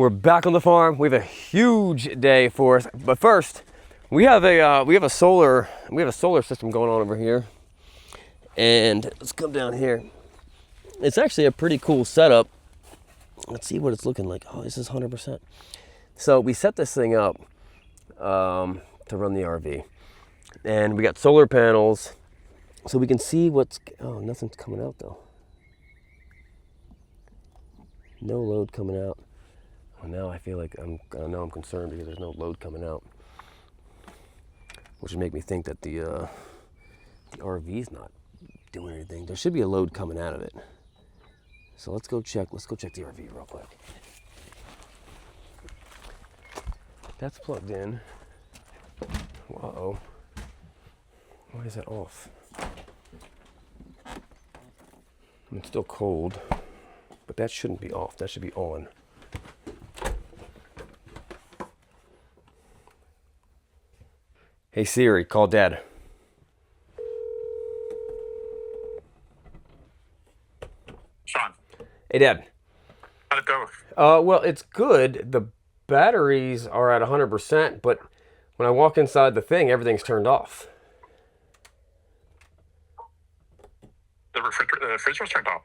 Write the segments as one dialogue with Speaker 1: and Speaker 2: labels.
Speaker 1: We're back on the farm. We have a huge day for us, but first, we have a solar system going on over here, and let's come down here. It's actually a pretty cool setup. Let's see what it's looking like. Oh, this is 100%. So we set this thing up to run the RV, and we got solar panels, so we can see what's. Oh, nothing's coming out though. No load coming out. Well, now I feel like I'm concerned because there's no load coming out, which would make me think that the RV's not doing anything. There should be a load coming out of it. So let's go check the RV real quick. That's plugged in. Uh-oh. Why is that off? It's still cold, but that shouldn't be off. That should be on. Hey Siri, call Dad.
Speaker 2: Sean.
Speaker 1: Hey Dad.
Speaker 2: How'd it go?
Speaker 1: Well, it's good. The batteries are at 100%, but when I walk inside the thing, everything's turned off.
Speaker 2: The fridge was turned off.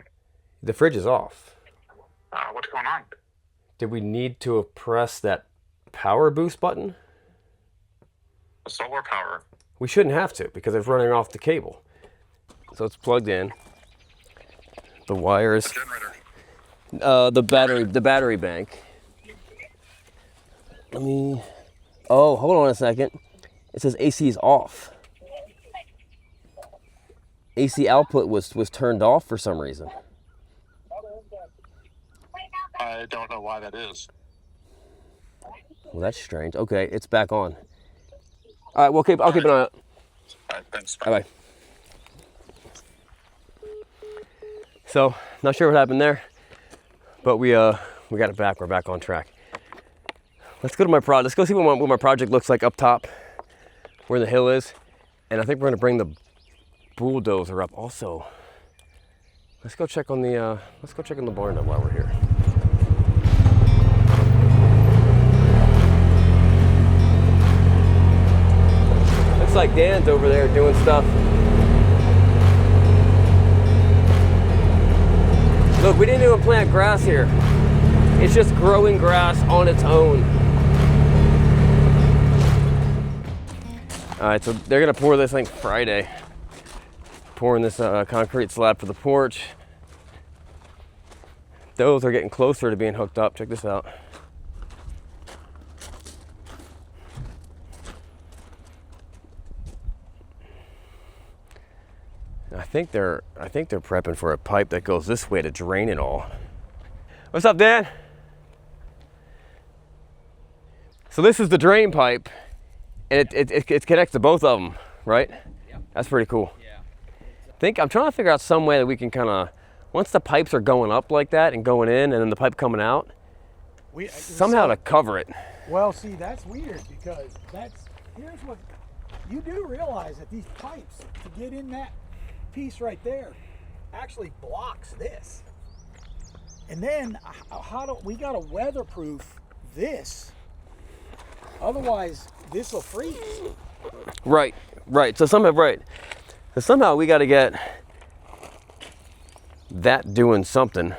Speaker 1: The fridge is off.
Speaker 2: What's going on?
Speaker 1: Did we need to press that power boost button?
Speaker 2: The solar power.
Speaker 1: We shouldn't have to because it's running off the cable. So it's plugged in. The wires.
Speaker 2: Generator.
Speaker 1: The battery bank. Let me. Oh, hold on a second. It says AC is off. AC output was turned off for some reason.
Speaker 2: I don't know why that is.
Speaker 1: Well, that's strange. Okay, it's back on. All right, I'll keep an eye out.
Speaker 2: All right, thanks.
Speaker 1: Bye. So, not sure what happened there, but we got it back. We're back on track. Let's go to my project. Let's go see what my project looks like up top, where the hill is, and I think we're gonna bring the bulldozer up. Also, let's go check on the barn while we're here. Looks like Dan's over there doing stuff. Look, we didn't even plant grass here. It's just growing grass on its own. All right, so they're gonna pour this thing Friday. Pouring this concrete slab for the porch. Those are getting closer to being hooked up. Check this out. I think they're prepping for a pipe that goes this way to drain it all. What's up, Dan? So this is the drain pipe, and it connects to both of them, right?
Speaker 3: Yep.
Speaker 1: That's pretty cool.
Speaker 3: Yeah.
Speaker 1: I'm trying to figure out some way that we can kind of, once the pipes are going up like that and going in, and then the pipe coming out, somehow to cover it.
Speaker 4: Well, see, that's weird because here's what you do realize that these pipes to get in that piece right there actually blocks this. And then we gotta weatherproof this. Otherwise, this will freeze.
Speaker 1: Right. So somehow we got to get that doing something.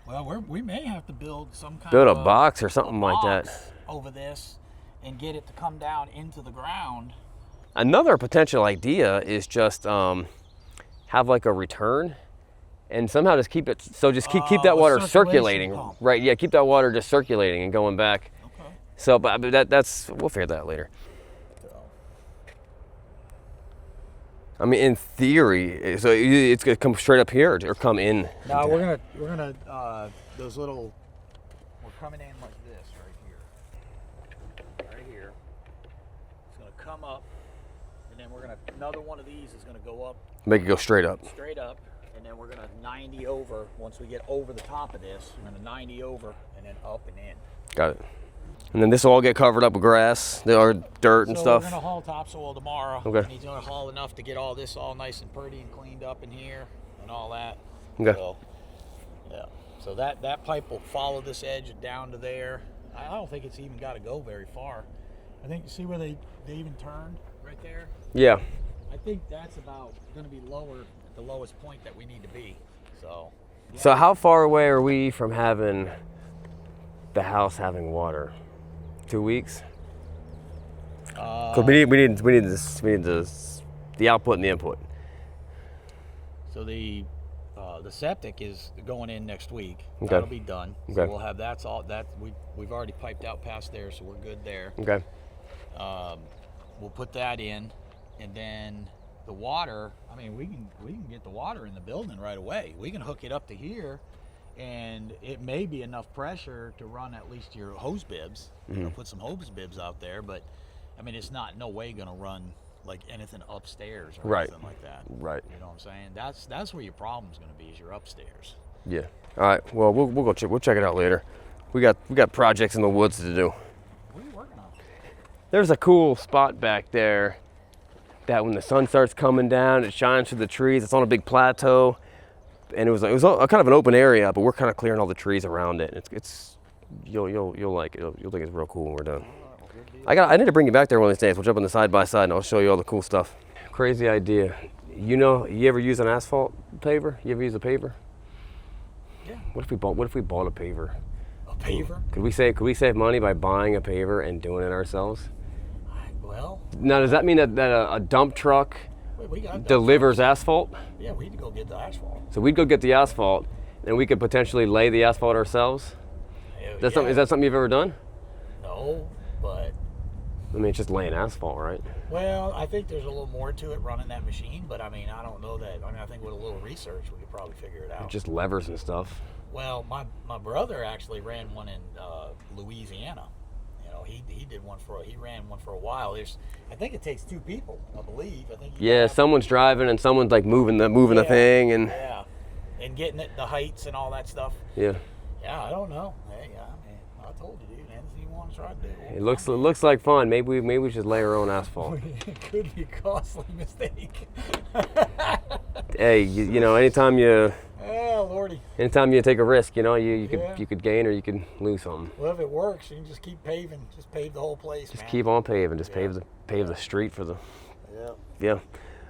Speaker 4: Well, we may have to build some kind
Speaker 1: Build a
Speaker 4: of
Speaker 1: box or something like that
Speaker 4: over this and get it to come down into the ground.
Speaker 1: Another potential idea is just have like a return and somehow just keep it, so just keep that water circulating.
Speaker 4: Pump.
Speaker 1: Right, yeah, keep that water just circulating and going back.
Speaker 4: Okay.
Speaker 1: So, but we'll figure that out later. I mean, in theory, so it's gonna come straight up here or come in?
Speaker 4: No, we're gonna those little. We're coming in like this right here. It's gonna come up, and then another one of these is gonna go up.
Speaker 1: Make it go straight up.
Speaker 4: Straight up, and then we're gonna 90 over. Once we get over the top of this, we're gonna 90 over, and then up and in.
Speaker 1: Got it. And then this will all get covered up with grass, or dirt and stuff.
Speaker 4: We're gonna haul topsoil tomorrow.
Speaker 1: Okay.
Speaker 4: And he's gonna haul enough to get all this all nice and pretty and cleaned up in here and all that.
Speaker 1: Okay.
Speaker 4: So, yeah. So that pipe will follow this edge down to there. I don't think it's even got to go very far. I think you see where they even turned right there.
Speaker 1: Yeah.
Speaker 4: I think that's about going to be lower at the lowest point that we need to be. So. Yeah.
Speaker 1: So how far away are we from having the house having water? 2 weeks? Because we need this, the output and the input.
Speaker 4: So the septic is going in next week.
Speaker 1: Okay.
Speaker 4: That'll be done.
Speaker 1: Okay.
Speaker 4: So we'll have that's all that we've already piped out past there, so we're good there.
Speaker 1: Okay.
Speaker 4: We'll put that in, and then the water. I mean, we can get the water in the building right away. We can hook it up to here, and it may be enough pressure to run at least your hose bibs.
Speaker 1: Mm-hmm.
Speaker 4: Put some hose bibs out there, but I mean, it's not no way going to run like anything upstairs or
Speaker 1: Right.
Speaker 4: anything like that.
Speaker 1: Right.
Speaker 4: You know what I'm saying? That's where your problem's going to be, is your upstairs.
Speaker 1: Yeah. All right. Well, we'll go check. We'll check it out later. We got projects in the woods to do.
Speaker 4: What are you working on?
Speaker 1: There's a cool spot back there that when the sun starts coming down, it shines through the trees. It's on a big plateau, and it was a kind of an open area, but we're kind of clearing all the trees around it. It's you'll like it. You'll think it's real cool when we're done. I need to bring you back there one of these days. We'll jump on the side by side and I'll show you all the cool stuff. Crazy idea. You ever use an asphalt paver? You ever use a paver?
Speaker 4: Yeah.
Speaker 1: What if we bought a paver?
Speaker 4: A paver?
Speaker 1: Could we save money by buying a paver and doing it ourselves?
Speaker 4: Well.
Speaker 1: Now, does that mean that a dump truck
Speaker 4: We got
Speaker 1: delivers asphalt?
Speaker 4: Yeah, we need to go get the asphalt.
Speaker 1: So we'd go get the asphalt, and we could potentially lay the asphalt ourselves? Is that something you've ever done?
Speaker 4: No, but.
Speaker 1: I mean, it's just laying asphalt, right?
Speaker 4: Well, I think there's a little more to it running that machine, but I mean, I don't know that. I mean, I think with a little research, we could probably figure it out.
Speaker 1: Just levers and stuff.
Speaker 4: Well, my brother actually ran one in Louisiana. You know, he ran one for a while. I think it takes 2 people, I believe. I think.
Speaker 1: Yeah, someone's driving and someone's like moving the thing and.
Speaker 4: Yeah, and getting it the heights and all that stuff.
Speaker 1: Yeah.
Speaker 4: Yeah, I don't know. Hey, I mean, I told you, dude. Anything you want to try to do.
Speaker 1: It looks like fun. Maybe we should lay our own asphalt.
Speaker 4: It could be a costly mistake.
Speaker 1: Hey, you know, anytime you take a risk, you know, you could gain or you could lose something.
Speaker 4: Well, if it works, you can just keep paving. Just pave the whole place.
Speaker 1: Just keep on paving. Just pave the street for the.
Speaker 4: Yeah.
Speaker 1: Yeah.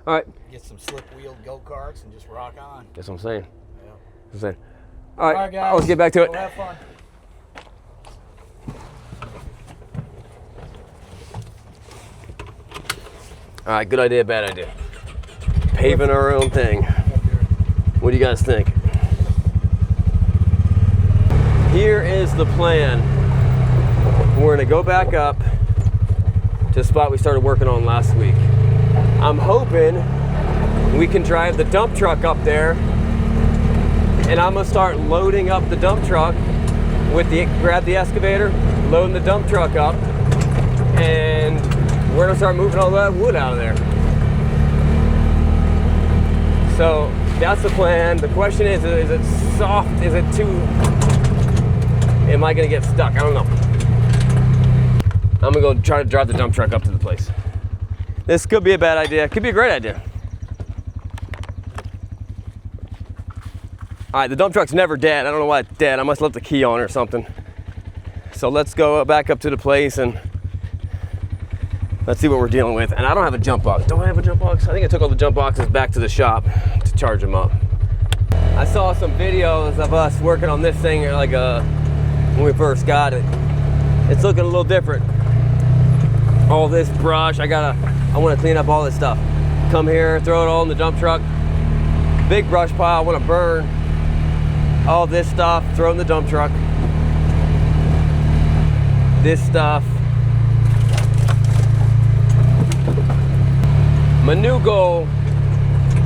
Speaker 1: All right.
Speaker 4: Get some slip-wheeled go-karts and just rock on.
Speaker 1: That's what I'm saying.
Speaker 4: Yeah.
Speaker 1: That's what I'm saying. All right,
Speaker 4: guys.
Speaker 1: let's get back to it.
Speaker 4: Go have fun.
Speaker 1: All right, good idea, bad idea. Paving our own thing. What do you guys think? Here is the plan. We're gonna go back up to the spot we started working on last week. I'm hoping we can drive the dump truck up there, and I'm gonna start loading up the dump truck grab the excavator, loading the dump truck up, and we're gonna start moving all that wood out of there. So that's the plan. The question is it soft? Is it too, am I gonna get stuck? I don't know. I'm gonna go try to drive the dump truck up to the place. This could be a bad idea. It could be a great idea. All right, the dump truck's never dead. I don't know why it's dead. I must have left the key on or something. So let's go back up to the place and let's see what we're dealing with. And I don't have a jump box. Don't I have a jump box? I think I took all the jump boxes back to the shop to charge them up. I saw some videos of us working on this thing like when we first got it. It's looking a little different. All this brush, I want to clean up all this stuff. Come here, throw it all in the dump truck. Big brush pile, I want to burn all this stuff, throw in the dump truck. This stuff. My new goal,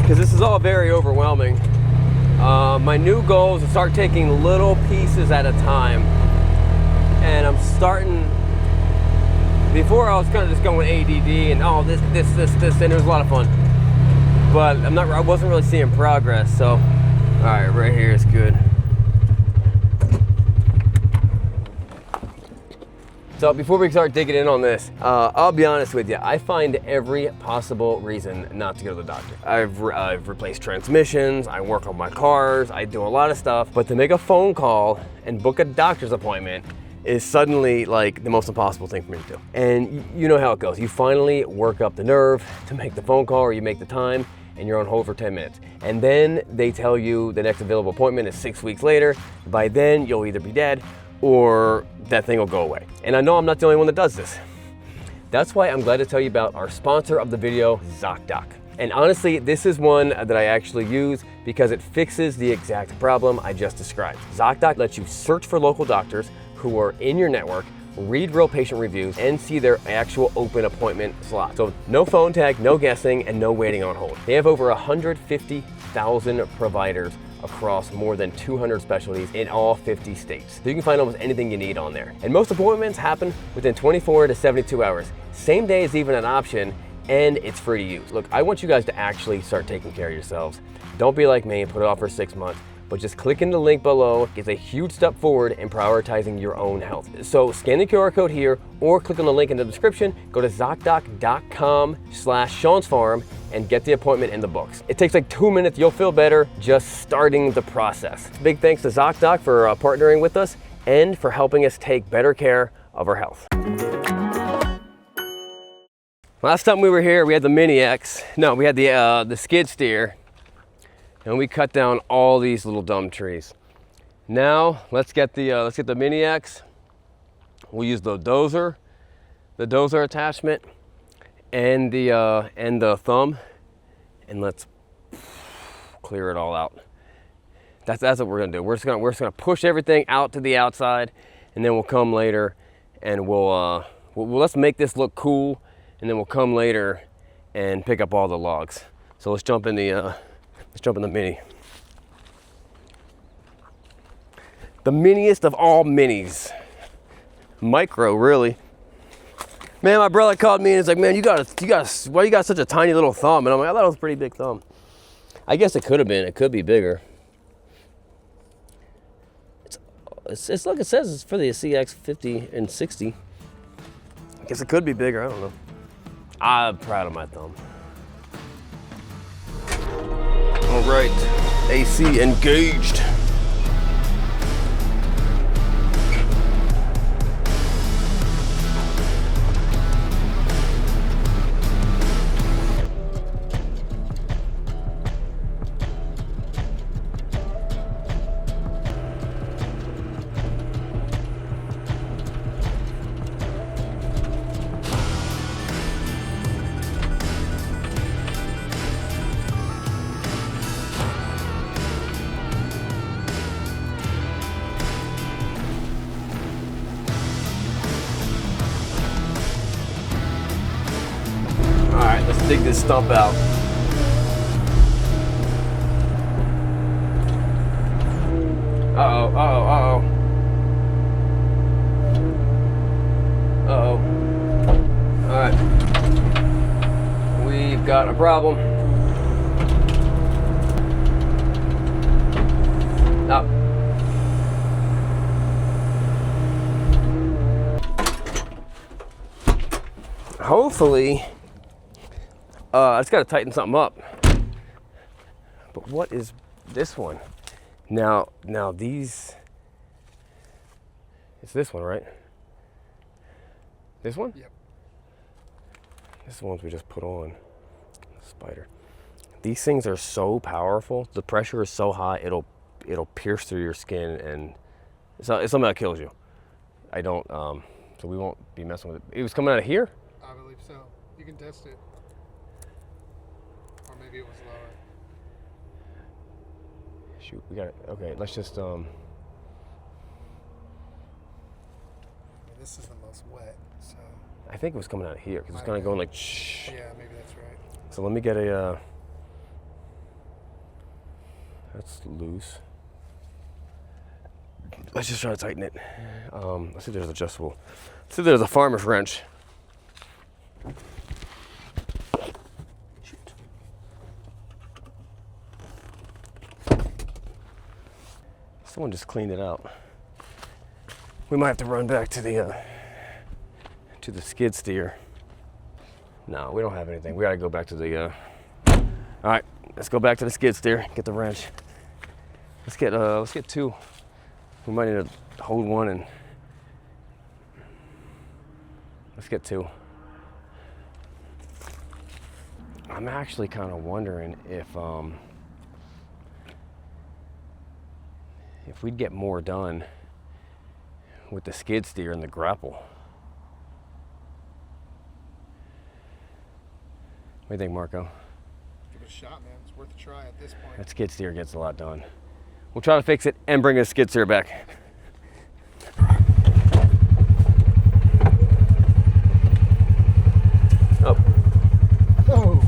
Speaker 1: because this is all very overwhelming, my new goal is to start taking little pieces at a time. And I'm starting, before I was kind of just going ADD and this, and it was a lot of fun. But I wasn't really seeing progress, so, all right, right here is good. So before we start digging in on this, I'll be honest with you, I find every possible reason not to go to the doctor. I've replaced transmissions, I work on my cars, I do a lot of stuff, but to make a phone call and book a doctor's appointment is suddenly like the most impossible thing for me to do. And you know how it goes. You finally work up the nerve to make the phone call, or you make the time, and you're on hold for 10 minutes. And then they tell you the next available appointment is 6 weeks later. By then, you'll either be dead or that thing will go away. And I know I'm not the only one that does this. That's why I'm glad to tell you about our sponsor of the video, ZocDoc. And honestly, this is one that I actually use because it fixes the exact problem I just described. ZocDoc lets you search for local doctors who are in your network, read real patient reviews, and see their actual open appointment slot. So no phone tag, no guessing, and no waiting on hold. They have over 150,000 providers across more than 200 specialties in all 50 states. So you can find almost anything you need on there. And most appointments happen within 24 to 72 hours. Same day is even an option, and it's free to use. Look, I want you guys to actually start taking care of yourselves. Don't be like me and put it off for 6 months. But just clicking the link below is a huge step forward in prioritizing your own health. So scan the QR code here or click on the link in the description, go to ZocDoc.com/Sean'sFarm and get the appointment in the books. It takes like 2 minutes, you'll feel better just starting the process. Big thanks to ZocDoc for partnering with us and for helping us take better care of our health. Last time we were here, we had the Mini X. No, we had the skid steer. And we cut down all these little dumb trees. Now let's get the Mini X. We'll use the dozer attachment, and the thumb, and let's clear it all out. That's what we're gonna do. We're just gonna push everything out to the outside, and then we'll come later, and we'll let's make this look cool, and then we'll come later and pick up all the logs. So let's jump in the Mini. The miniest of all minis. Micro, really. Man, my brother called me and he's like, man, why you got such a tiny little thumb? And I'm like, I thought it was a pretty big thumb. I guess it could have been. It could be bigger. It's like it says it's for the CX50 and 60. I guess it could be bigger. I don't know. I'm proud of my thumb. All right, AC engaged. Let's dig this stump out. Uh-oh. All right. We've got a problem. Up. Hopefully, I just gotta tighten something up. But what is this one? Now these, it's this one, right? This one?
Speaker 4: Yep.
Speaker 1: This is the ones we just put on. Spider. These things are so powerful. The pressure is so high, it'll pierce through your skin, and it's something that kills you. I don't, so we won't be messing with it. It was coming out of here?
Speaker 3: I believe so. You can test it. Or maybe it was lower.
Speaker 1: Shoot, we got it. Okay, let's just,
Speaker 3: This is the most wet, so.
Speaker 1: I think it was coming out of here, because it's kind of going like, shh.
Speaker 3: Yeah, maybe that's right.
Speaker 1: So let me get a, that's loose. Let's just try to tighten it. Let's see if there's adjustable. Let's see if there's a farmer's wrench. Shoot. Someone just cleaned it out. We might have to run back to the to the skid steer. No, we don't have anything. We gotta go back to the, all right, let's go back to the skid steer, get the wrench. Let's get two. We might need to hold one and let's get two. I'm actually kind of wondering if we'd get more done with the skid steer and the grapple. What do you think, Marco?
Speaker 3: Give it a shot, man. It's worth a try at this point.
Speaker 1: That skid steer gets a lot done. We'll try to fix it and bring a skid steer back. Oh.
Speaker 3: Oh.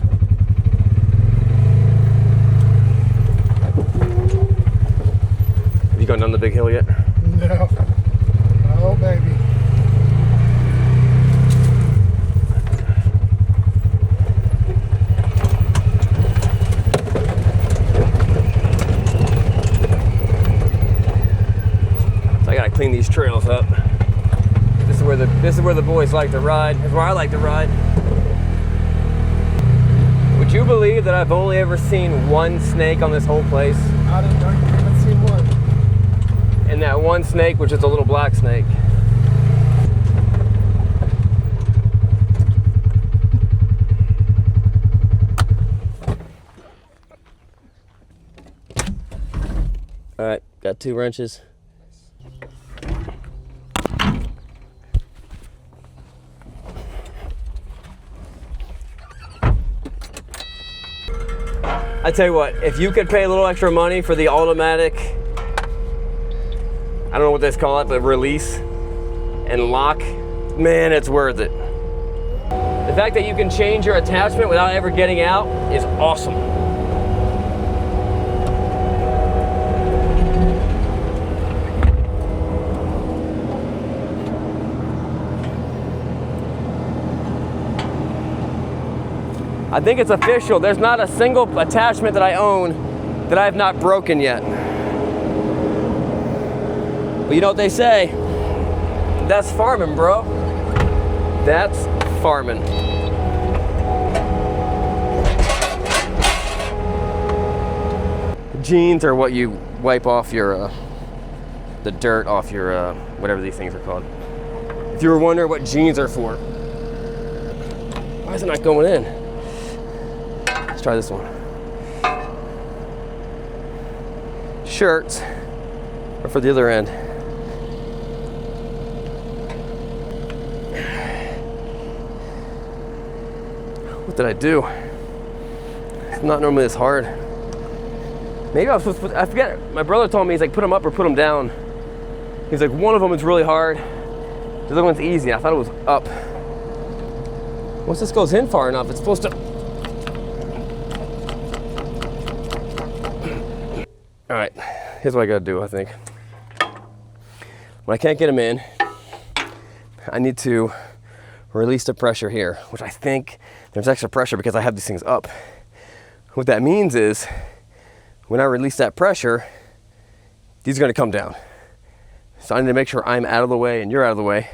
Speaker 1: Have you gone down the big hill yet?
Speaker 3: No. Oh, baby.
Speaker 1: So I gotta clean these trails up. This is where the boys like to ride. This is where I like to ride. Would you believe that I've only ever seen one snake on this whole place?
Speaker 3: I don't know. I haven't seen one.
Speaker 1: And that one snake was just a little black snake. All right, got two wrenches. I tell you what, if you could pay a little extra money for the automatic, I don't know what they call it, but release and lock, man, it's worth it. The fact that you can change your attachment without ever getting out is awesome. I think it's official. There's not a single attachment that I own that I have not broken yet. But you know what they say? That's farming, bro. That's farming. Jeans are what you wipe off your, the dirt off your, whatever these things are called. If you were wondering what jeans are for, why is it not going in? Let's try this one. Shirts are for the other end. What did I do? It's not normally this hard. Maybe I was supposed to put, I forget. My brother told me, he's like, put them up or put them down. He's like, one of them is really hard. The other one's easy. I thought it was up. Once this goes in far enough, it's supposed to. All right, here's what I gotta do, I think. When I can't get them in, I need to release the pressure here, which I think there's extra pressure because I have these things up. What that means is, when I release that pressure, these are gonna come down. So I need to make sure I'm out of the way and you're out of the way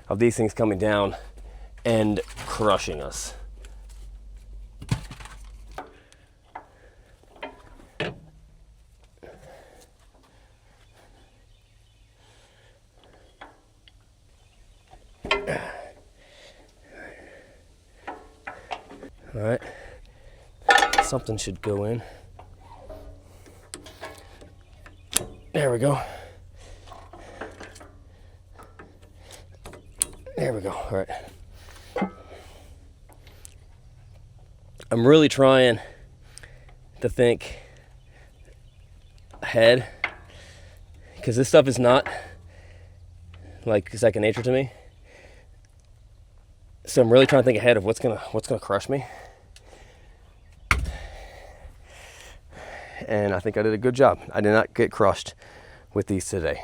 Speaker 1: of these things coming down and crushing us. All right, something should go in. There we go. There we go, all right. I'm really trying to think ahead because this stuff is not like second nature to me. So I'm really trying to think ahead of what's gonna crush me. And I think I did a good job. I did not get crushed with these today.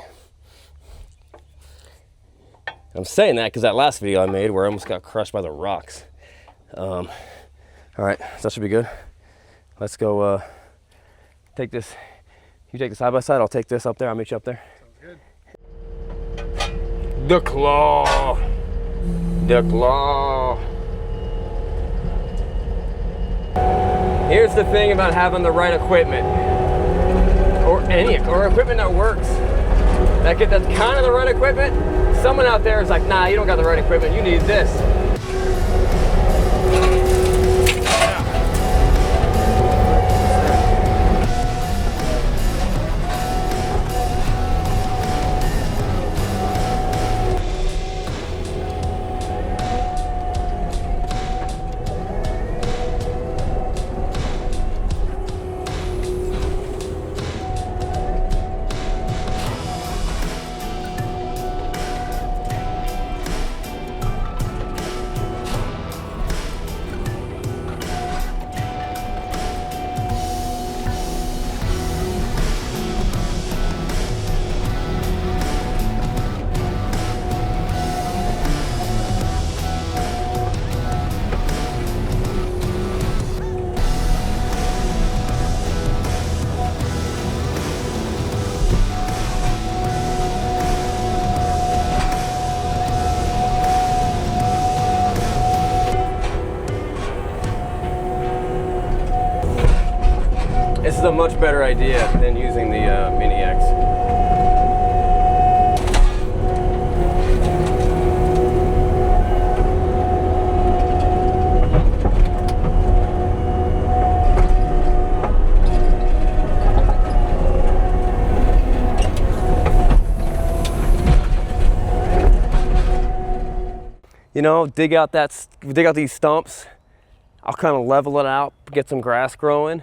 Speaker 1: I'm saying that because that last video I made where I almost got crushed by the rocks. All right, so that should be good. Let's go take this. You take the side by side, I'll take this up there. I'll meet you up there.
Speaker 3: Sounds good.
Speaker 1: The claw. The claw. Here's the thing about having the right equipment, or equipment that works. That's kind of the right equipment. Someone out there is like, nah, you don't got the right equipment. You need this. This is a much better idea than using the Mini X. You know, dig out these stumps. I'll kind of level it out, get some grass growing.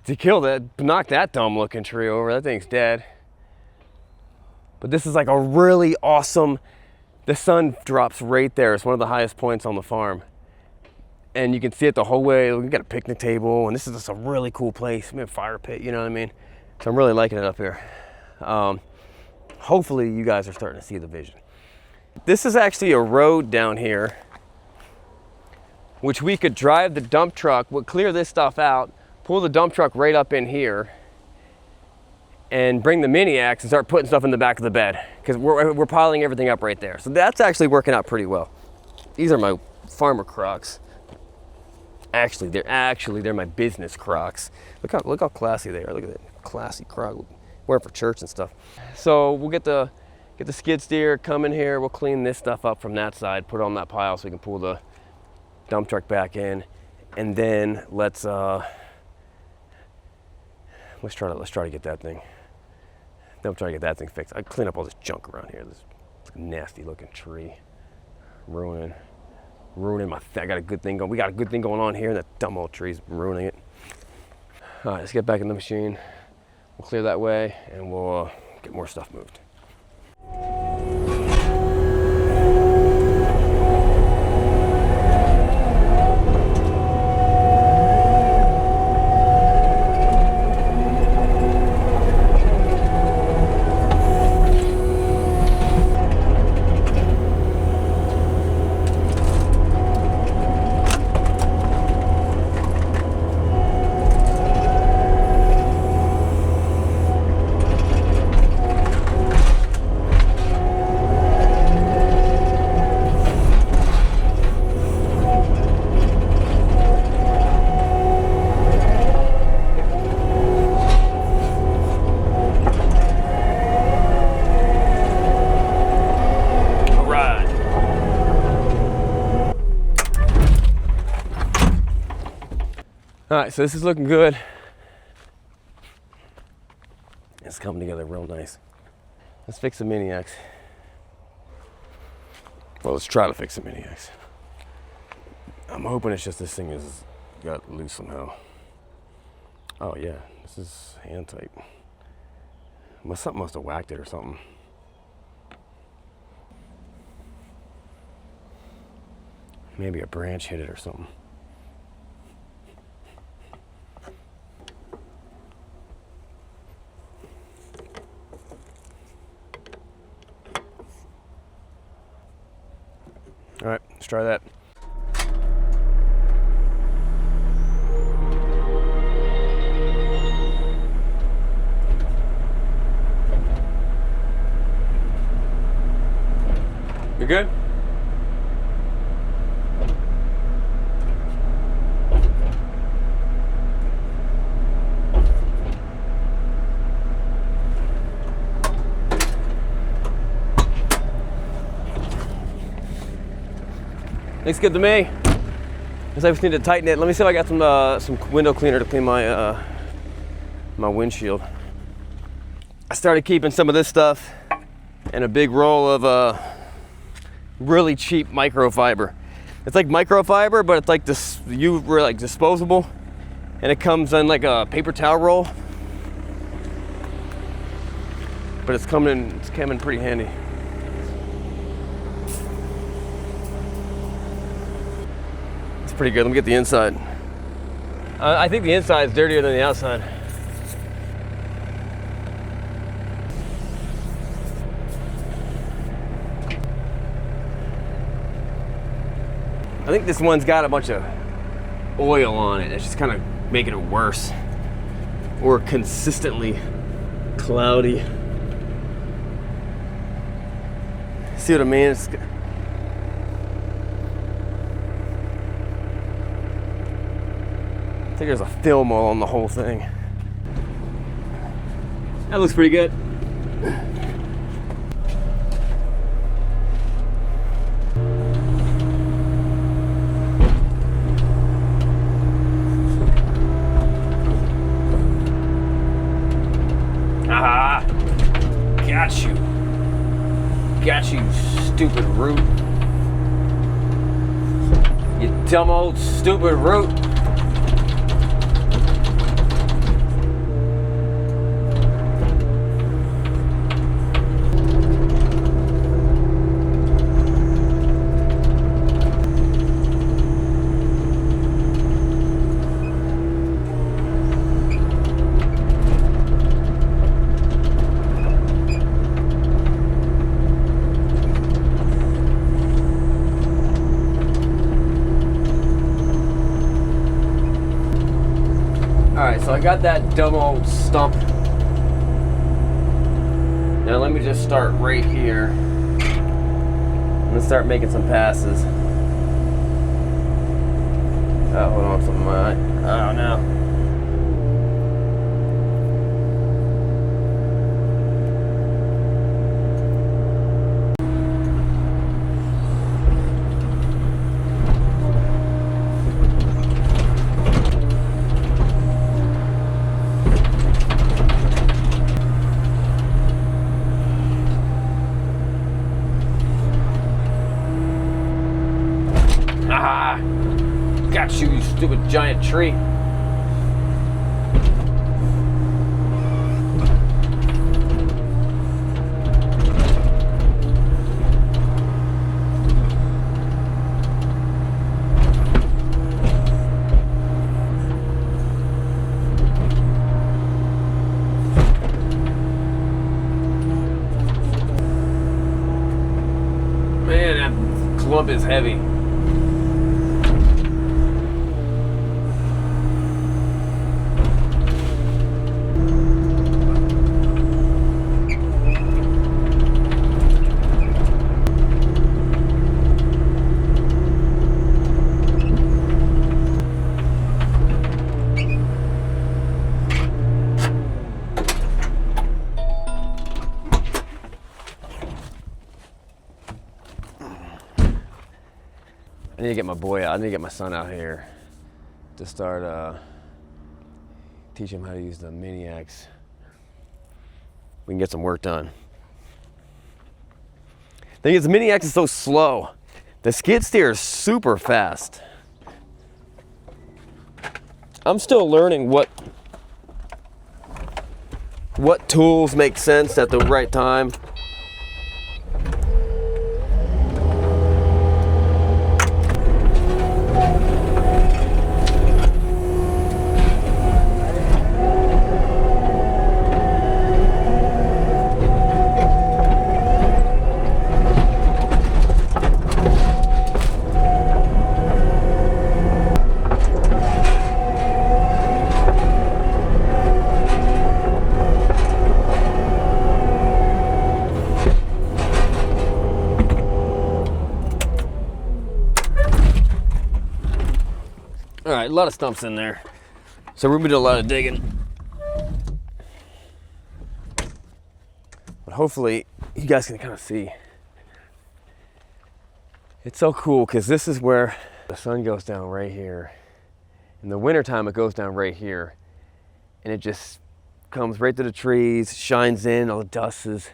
Speaker 1: To kill that, knock that dumb looking tree over, that thing's dead. But this is like a really awesome, the sun drops right there. It's one of the highest points on the farm. And you can see it the whole way. We got a picnic table, and this is just a really cool place. I mean, a fire pit, you know what I mean? So I'm really liking it up here. Hopefully you guys are starting to see the vision. This is actually a road down here, which we could drive the dump truck, we'll clear this stuff out, pull the dump truck right up in here, and bring the Mini X and start putting stuff in the back of the bed, because we're piling everything up right there. So that's actually working out pretty well. These are my farmer Crocs. Actually, they're my business Crocs. Look how classy they are. Look at that classy Croc. Wearing for church and stuff. So we'll get the skid steer, come in here, we'll clean this stuff up from that side, put it on that pile so we can pull the dump truck back in, and then let's try to get that thing. Then we'll try to get that thing fixed. I clean up all this junk around here. This nasty looking tree, ruining my. I got a good thing going. We got a good thing going on here, and that dumb old tree's ruining it. All right, let's get back in the machine. We'll clear that way, and we'll get more stuff moved. All right, so this is looking good. It's coming together real nice. Let's fix the Mini X. Well, let's try to fix the Mini X. I'm hoping it's just this thing is got loose somehow. Oh yeah, this is hand tight. Something must have whacked it or something. Maybe a branch hit it or something. All right, let's try that. You good? Looks good to me. Guess I just need to tighten it. Let me see if I got some window cleaner to clean my my windshield. I started keeping some of this stuff in a big roll of really cheap microfiber. It's like microfiber, but it's like this like disposable, and it comes in like a paper towel roll. But it's coming pretty handy. It's pretty good. Let me get the inside. I think the inside is dirtier than the outside. I think this one's got a bunch of oil on it. It's just kind of making it worse. Or consistently cloudy. See what I mean? I think there's a film all on the whole thing. That looks pretty good. Ah, got you. Got you, stupid root. You dumb old stupid root. Alright, so I got that dumb old stump. Now let me just start right here. I'm gonna start making some passes. Oh, hold on, something might. Oh no. Ah, got you, you stupid giant tree. Man, that clump is heavy. I need to get my boy out. I need to get my son out here to start teach him how to use the mini axe. We can get some work done. The thing is, the mini axe is so slow. The skid steer is super fast. I'm still learning what tools make sense at the right time. All right, a lot of stumps in there. So we're gonna do a lot of digging. But hopefully you guys can kind of see. It's so cool because this is where the sun goes down right here. In the wintertime, it goes down right here. And it just comes right to the trees, shines in, all the dust is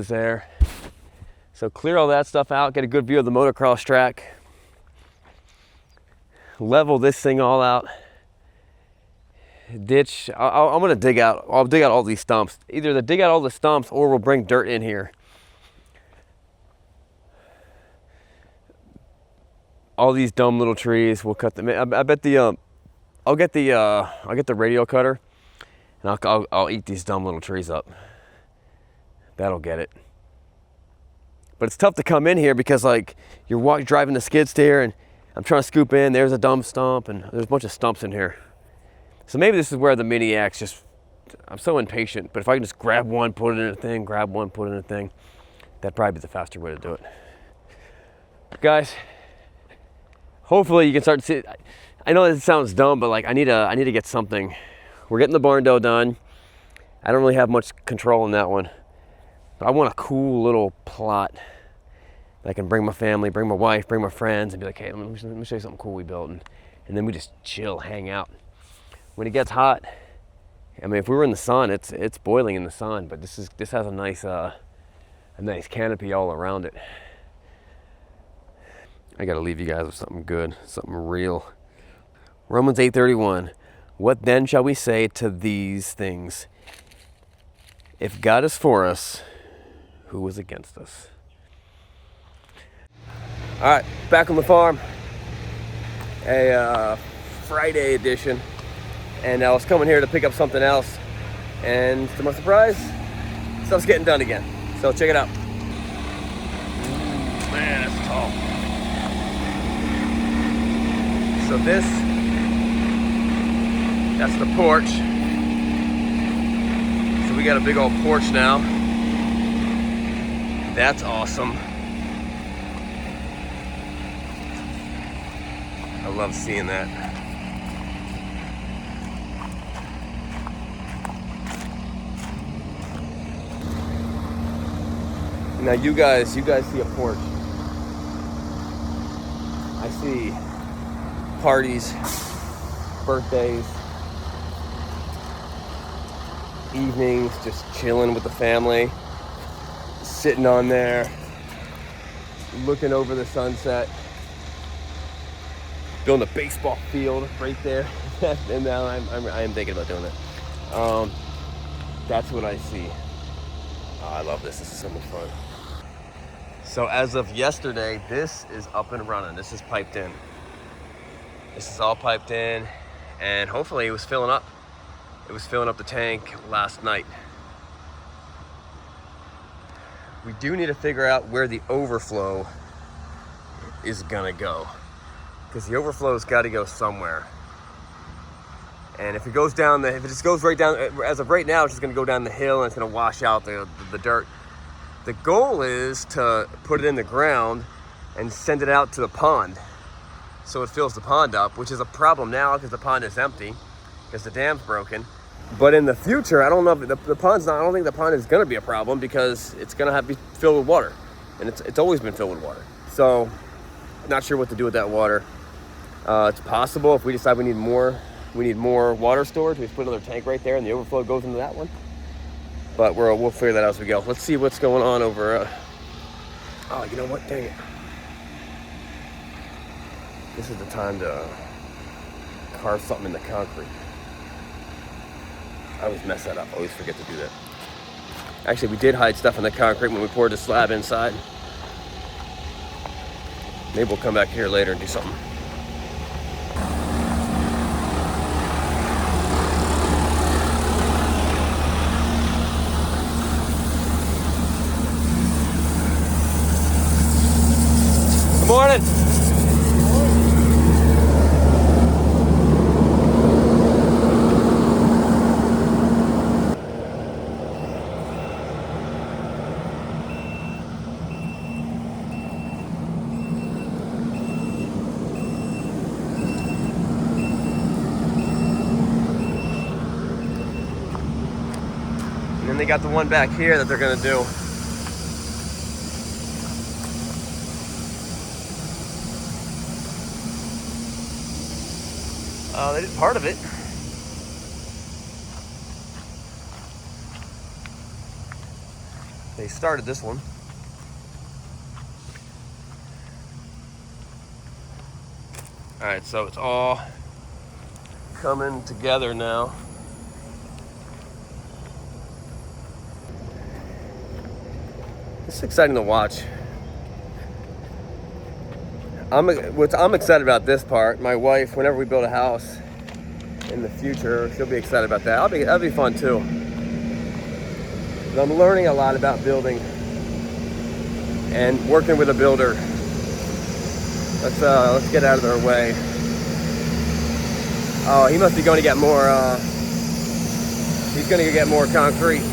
Speaker 1: there. So clear all that stuff out, get a good view of the motocross track. Level this thing all out. Ditch, I'm gonna dig out all these stumps. Either to dig out all the stumps or we'll bring dirt in here. All these dumb little trees, we'll cut them in. I bet I'll get the radial cutter and I'll eat these dumb little trees up. That'll get it. But it's tough to come in here because like you're driving the skid steer and I'm trying to scoop in, there's a dumb stump and there's a bunch of stumps in here. So maybe this is where the Mini X just, I'm so impatient, but if I can just grab one, put it in a thing, grab one, put it in a thing, that'd probably be the faster way to do it. Guys, hopefully you can start to see, I know it sounds dumb, but like I need to get something. We're getting the barn door done. I don't really have much control on that one. But I want a cool little plot that I can bring my family, bring my wife, bring my friends, and be like, hey, let me show you something cool we built. And then we just chill, hang out. When it gets hot, I mean, if we were in the sun, it's boiling in the sun, but this has a nice canopy all around it. I gotta leave you guys with something good, something real. Romans 8:31. What then shall we say to these things? If God is for us, who is against us? All right, back on the farm. A Friday edition. And I was coming here to pick up something else. And to my surprise, stuff's getting done again. So check it out. Man, that's tall. So that's the porch. So we got a big old porch now. That's awesome. I love seeing that. Now you guys see a porch. I see parties, birthdays, evenings, just chilling with the family, sitting on there, looking over the sunset, building a baseball field right there. And now I am thinking about doing that. That's what I see. Oh, I love this. This is so much fun. So as of yesterday, this is up and running. This is piped in. This is all piped in, and hopefully it was filling up. It was filling up the tank last night. We do need to figure out where the overflow is gonna go, because the overflow's got to go somewhere. And if it goes down if it just goes right down, as of right now, it's just gonna go down the hill and it's gonna wash out the dirt. The goal is to put it in the ground and send it out to the pond so it fills the pond up, which is a problem now because the pond is empty because the dam's broken. But in the future, I don't know if the pond's not, I don't think the pond is gonna be a problem because it's gonna have to be filled with water, and it's always been filled with water. So not sure what to do with that water. It's possible if we decide we need more water storage, we just put another tank right there and the overflow goes into that one. But we'll figure that out as we go. Let's see what's going on over. Oh, you know what? Dang it. This is the time to carve something in the concrete. I always mess that up. I always forget to do that. Actually, we did hide stuff in the concrete when we poured the slab inside. Maybe we'll come back here later and do something. Good morning. And then they got the one back here that they're gonna do. They did part of it. They started this one. All right, so it's all coming together now. It's exciting to watch. I'm excited about this part. My wife, whenever we build a house in the future, she'll be excited about that. That'll be fun too. But I'm learning a lot about building and working with a builder. Let's get out of their way. Oh, he must be going to get more. He's going to get more concrete.